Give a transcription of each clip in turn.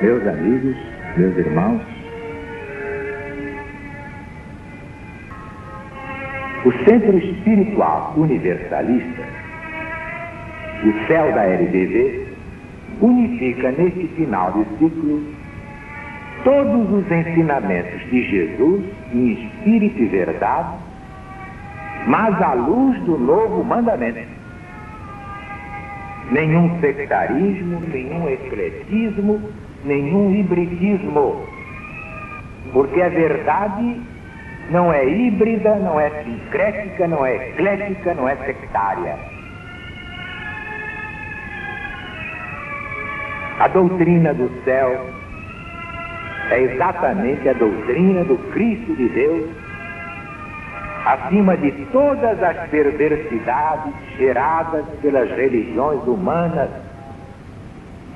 Meus amigos, meus irmãos, o Centro Espiritual Universalista, o CEL da LBV, unifica neste final de ciclo todos os ensinamentos de Jesus em espírito e verdade, mas à luz do novo mandamento. Nenhum sectarismo, nenhum ecletismo, nenhum hibridismo, porque a verdade não é híbrida, não é sincrética, não é eclética, não é sectária. A doutrina do céu é exatamente a doutrina do Cristo de Deus, acima de todas as perversidades geradas pelas religiões humanas,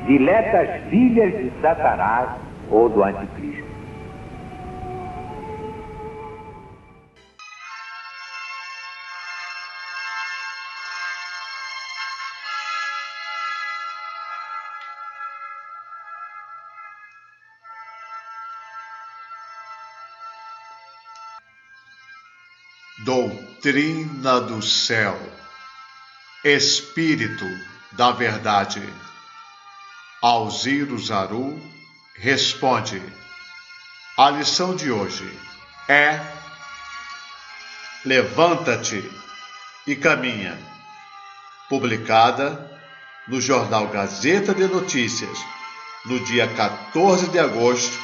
diletas filhas de Satanás ou do Anticristo. Doutrina do céu, Espírito da verdade. Alziro Zaru responde. A lição de hoje é: levanta-te e caminha. Publicada no jornal Gazeta de Notícias, no dia 14 de agosto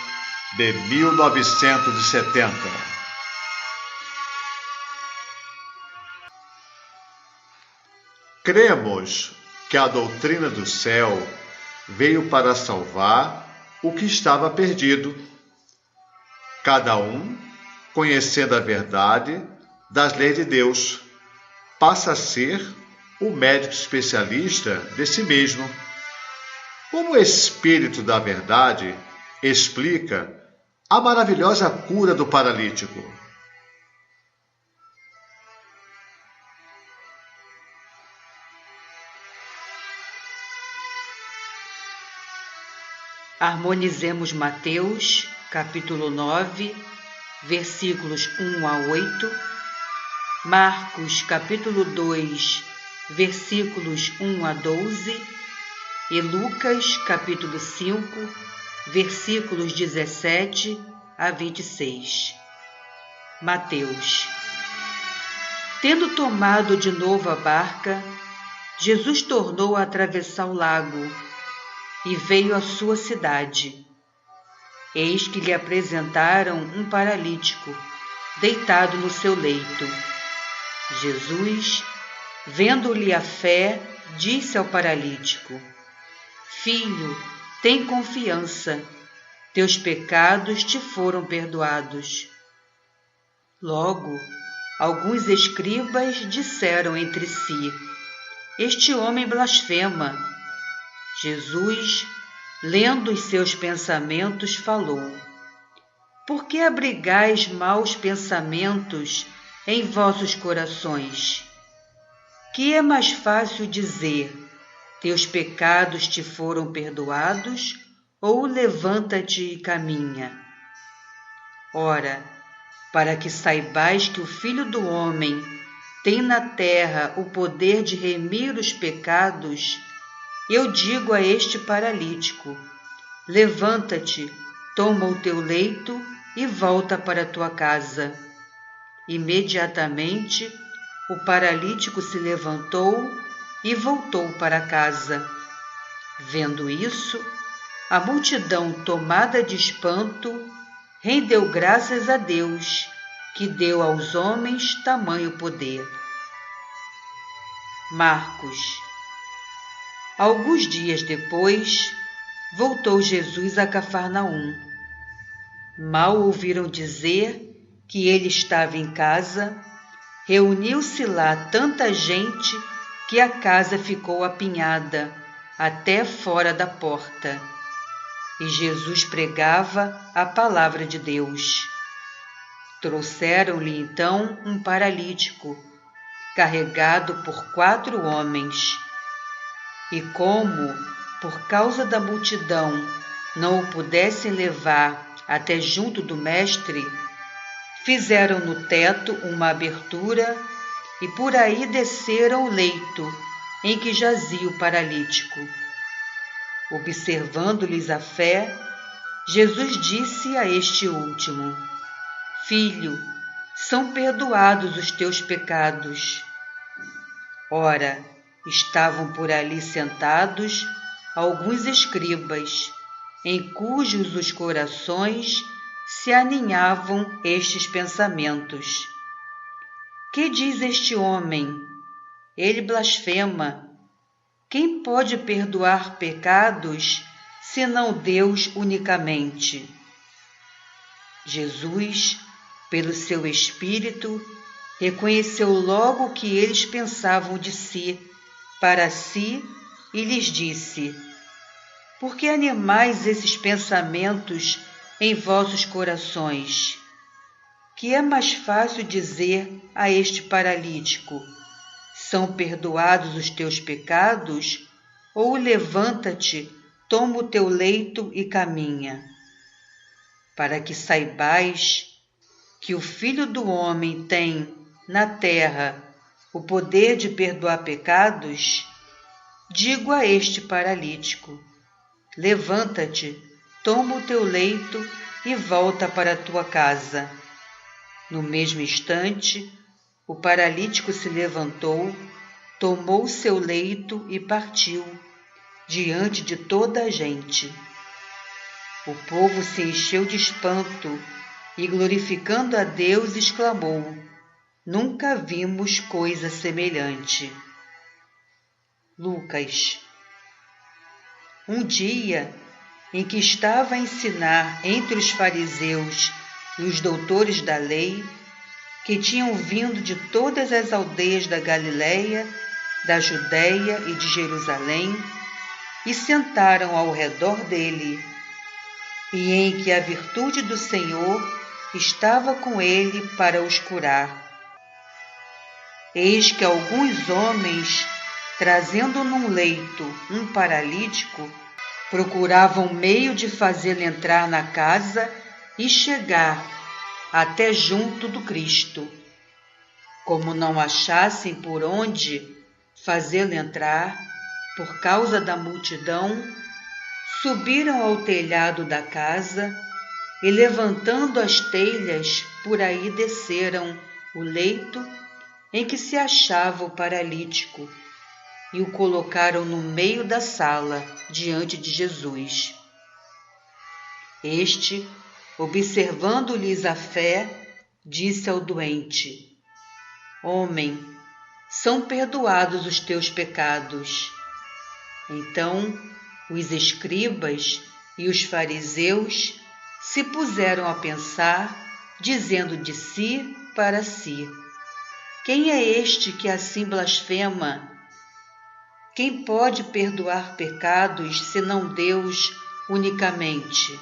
de 1970. Cremos que a doutrina do céu veio para salvar o que estava perdido. Cada um, conhecendo a verdade das leis de Deus, passa a ser o médico especialista de si mesmo. Como o Espírito da verdade explica a maravilhosa cura do paralítico. Harmonizemos Mateus, capítulo 9, versículos 1 a 8, Marcos, capítulo 2, versículos 1 a 12 e Lucas, capítulo 5, versículos 17 a 26. Mateus. Tendo tomado de novo a barca, Jesus tornou a atravessar o lago e veio à sua cidade. Eis que lhe apresentaram um paralítico, deitado no seu leito. Jesus, vendo-lhe a fé, disse ao paralítico: Filho, tem confiança, teus pecados te foram perdoados. Logo, alguns escribas disseram entre si: Este homem blasfema. Jesus, lendo os seus pensamentos, falou: Por que abrigais maus pensamentos em vossos corações? Que é mais fácil dizer: Teus pecados te foram perdoados, ou levanta-te e caminha? Ora, para que saibais que o Filho do Homem tem na terra o poder de remir os pecados, eu digo a este paralítico: levanta-te, toma o teu leito e volta para a tua casa. Imediatamente, o paralítico se levantou e voltou para casa. Vendo isso, a multidão, tomada de espanto, rendeu graças a Deus, que deu aos homens tamanho poder. Marcos. Alguns dias depois, voltou Jesus a Cafarnaum. Mal ouviram dizer que ele estava em casa, reuniu-se lá tanta gente que a casa ficou apinhada até fora da porta. E Jesus pregava a palavra de Deus. Trouxeram-lhe então um paralítico, carregado por 4 homens. E como, por causa da multidão, não o pudessem levar até junto do mestre, fizeram no teto uma abertura e por aí desceram o leito em que jazia o paralítico. Observando-lhes a fé, Jesus disse a este último: Filho, são perdoados os teus pecados. Ora, estavam por ali sentados alguns escribas, em cujos os corações se aninhavam estes pensamentos. Que diz este homem? Ele blasfema. Quem pode perdoar pecados, senão Deus unicamente? Jesus, pelo seu Espírito, reconheceu logo o que eles pensavam de si, para si, e lhes disse: Por que animais esses pensamentos em vossos corações? Que é mais fácil dizer a este paralítico: São perdoados os teus pecados? Ou levanta-te, toma o teu leito e caminha. Para que saibais que o Filho do Homem tem, na terra, o poder de perdoar pecados, digo a este paralítico: levanta-te, toma o teu leito e volta para a tua casa. No mesmo instante, o paralítico se levantou, tomou o seu leito e partiu, diante de toda a gente. O povo se encheu de espanto e, glorificando a Deus, exclamou: Nunca vimos coisa semelhante. Lucas. Um dia em que estava a ensinar entre os fariseus e os doutores da lei, que tinham vindo de todas as aldeias da Galiléia, da Judéia e de Jerusalém, e sentaram ao redor dele, e em que a virtude do Senhor estava com ele para os curar. Eis que alguns homens, trazendo num leito um paralítico, procuravam meio de fazê-lo entrar na casa e chegar até junto do Cristo. Como não achassem por onde fazê-lo entrar, por causa da multidão, subiram ao telhado da casa e, levantando as telhas, por aí desceram o leito em que se achava o paralítico e o colocaram no meio da sala, diante de Jesus. Este, observando-lhes a fé, disse ao doente: Homem, são perdoados os teus pecados. Então, os escribas e os fariseus se puseram a pensar, dizendo de si para si: Quem é este que assim blasfema? Quem pode perdoar pecados, senão Deus unicamente?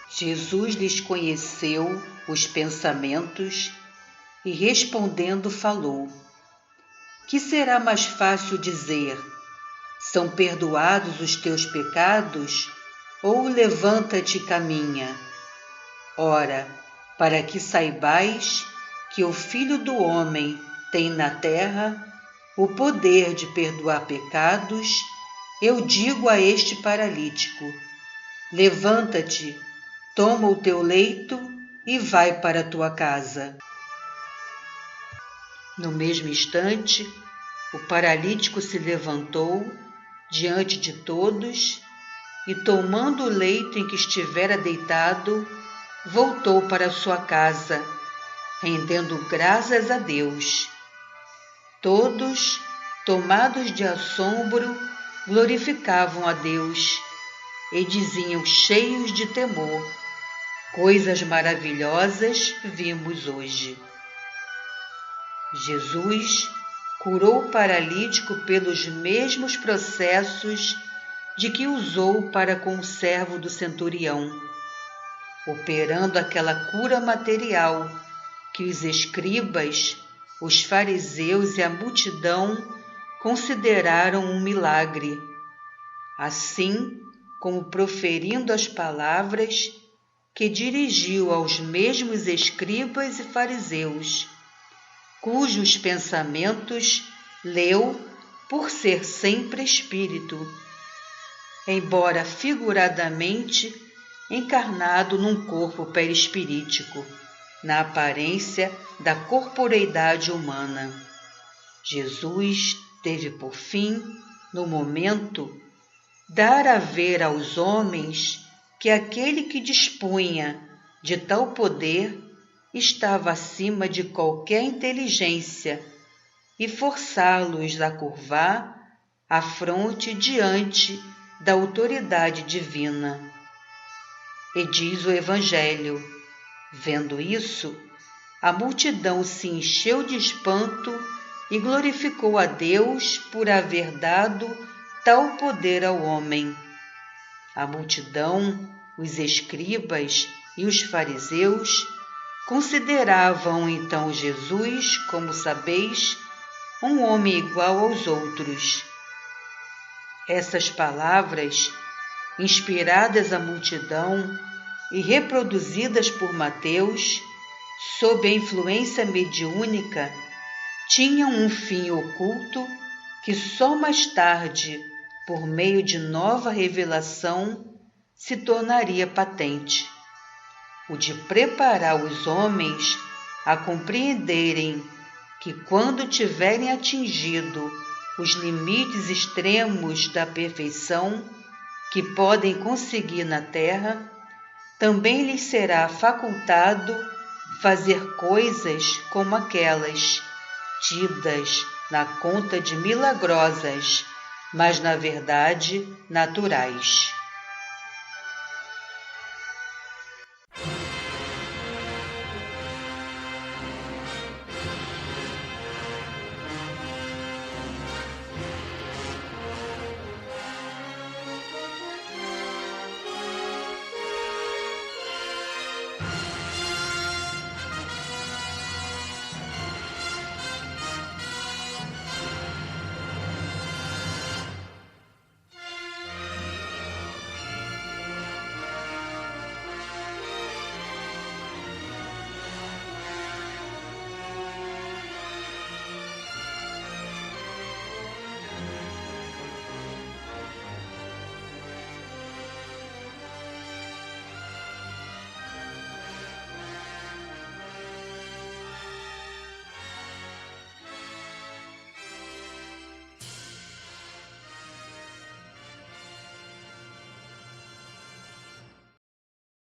Jesus lhes conheceu os pensamentos e, respondendo, falou: Que será mais fácil dizer: São perdoados os teus pecados? Ou levanta-te e caminha? Ora, para que saibais que o Filho do Homem tem na terra o poder de perdoar pecados, eu digo a este paralítico: levanta-te, toma o teu leito e vai para a tua casa. No mesmo instante, o paralítico se levantou diante de todos e, tomando o leito em que estivera deitado, voltou para sua casa, rendendo graças a Deus. Todos, tomados de assombro, glorificavam a Deus e diziam, cheios de temor: Coisas maravilhosas vimos hoje. Jesus curou o paralítico pelos mesmos processos de que usou para com o servo do centurião, operando aquela cura material que os escribas, os fariseus e a multidão consideraram um milagre. Assim como proferindo as palavras que dirigiu aos mesmos escribas e fariseus, cujos pensamentos leu por ser sempre espírito, embora figuradamente encarnado num corpo perispirítico, na aparência da corporeidade humana. Jesus teve por fim, no momento, dar a ver aos homens que aquele que dispunha de tal poder estava acima de qualquer inteligência e forçá-los a curvar a fronte diante da autoridade divina. E diz o Evangelho: vendo isso, a multidão se encheu de espanto e glorificou a Deus por haver dado tal poder ao homem. A multidão, os escribas e os fariseus consideravam então Jesus, como sabeis, um homem igual aos outros. Essas palavras, inspiradas à multidão e reproduzidas por Mateus, sob a influência mediúnica, tinham um fim oculto que só mais tarde, por meio de nova revelação, se tornaria patente: o de preparar os homens a compreenderem que, quando tiverem atingido os limites extremos da perfeição que podem conseguir na terra, também lhes será facultado fazer coisas como aquelas, tidas na conta de milagrosas, mas na verdade naturais.